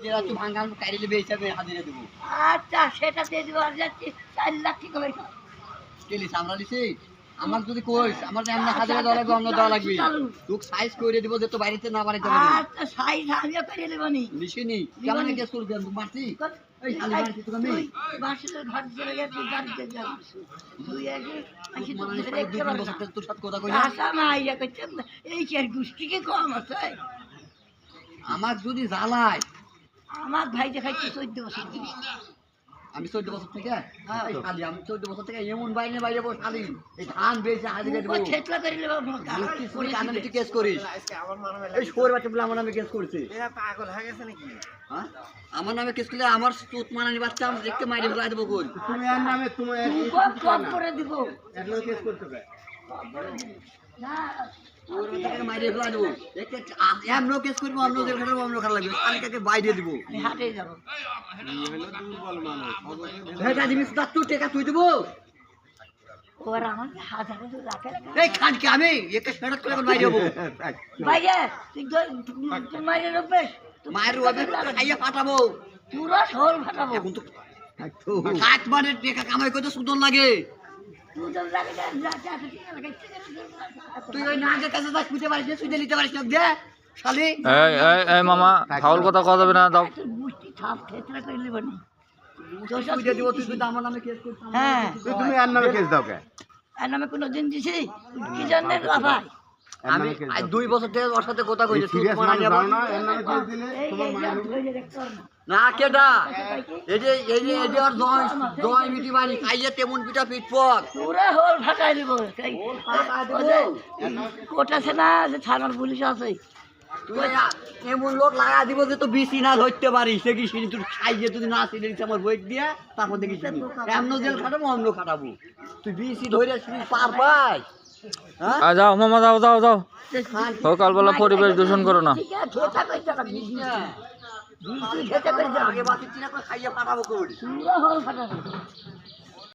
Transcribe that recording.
এরা তুই ভাঙান কাইলে বেচাবে হাজিরে দেব আচ্ছা সেটা দিয়ে দিব আর যাচ্ছি 4 লাখ কি করে কেলি সামরা দিছি আমার যদি কইস আমার এমন হাজিরে দেওয়া লাগবে অন্য দেওয়া লাগবে তোকে সাইজ করে দিব যে তো বাইরেতে না বানাইতে পারবি আচ্ছা সাইজ আমিও করে দেবনি নিশিনি কেমন কেস করবি আমি মারছি এই খালি মারছি তোকে আমি বাসের ঘর চলে গেছে বাড়িতে যাচ্ছিস তুই আগে আসি তোর সাথে কথা কই আশা না ইয়া করছেন এই কি আর গুষ্টি কি কম আছে আমার যদি জ্বালায় আমার ভাই দেখাচ্ছি 14 বছর আমি 14 বছর থেকে এই খালি আমি 14 বছর থেকে এমন বাইরে বাইরে বস খালি এই ধান বেচে হাজিরে দেব ছেটলা করে নেব মুক্তি করে কানে তুই কেস করিস এই শোর বাচ্চা বলে আমার নামে কেস করেছে এরা পাগল হয়ে গেছে নাকি? হ্যাঁ আমার নামে কেস করলে আমার চোট মানানি বাচ্চা আমি দেখতে মাইরে ফেলা দেবো কই তুমি এর নামে তুমি কম করে দিব এগুলো কেস করতে পারে। না ওর বাচ্চাকে মাইরে ফেলা দেবো দেখতে এমন কেস করবো অন্য জেল খাটাবো অন্য খারাপ লাগবে কালকে বাইরে দিব আমি হাটে যাব এই হলো দুর্বল মানুষ। ভেটা জিনিস তার তুই টাকা তুই দেবো ওরা আমার হাজারে রাখে এই খানকে আমি একে ফেরত করে এখন বাইরে যাবো ভাইয়া তুই মাইরে রবে মায়ের রবে খাইয়ে পাঠাবো পুরো শোল ফাটাবো এখন তো কাজ মানে টাকা কামাই করতে সুন্দর লাগে দুজন লাগে তুই ওই নাচের কাছে যাস বুঝতে পারিস না সুইতে নিতে পারিস না দে শালি এই মামা ফাউল কথা কওয়া যাবে না দাও মুষ্টি ছাপ থেতরা করে নেব না সুইতে দিব তুই যদি আমার নামে কেস করছিস হ্যাঁ তুমি এর নামে কেস দাও কে? আর নামে কোনো দিন দিছি কি জানেন লাফাই আমি আজ 2 বছর থেকে ওর সাথে কথা কইছি তুই সিরিয়াস মানা মানুষ যাবো দাও না এর নামে কেস দিলে এই তোমার মায়ের দেখতে পারো না না কেডা এই যে আর জয় মিটি বাড়ি খাইয়ে তেমন পিঠা পিঠ পর পুরা হোল ফাটাই দেব কোটা আছে না যে থানার পুলিশ আছে তুই এমন লোক লাগা দিব যে তো বিসি না ধরতে পারিস সে কি সিনি তুই খাইয়ে যদি না সিনি আমার বই দিয়া তারপর দেখি এমন জেল খাটাবো অন্য খাটাবো তুই বিসি ধরে সিনি পার পাই হ্যাঁ যাও মামা যাও যাও যাও সকালবেলা পরিবেশ দূষণ করো না ঠিক আছে খেতা কই টাকা দিছি না তুই খেতা করে যা আগে বাকি চিনা করে খাইয়ে পাঠাবো কই পুরা হোল ফাটাই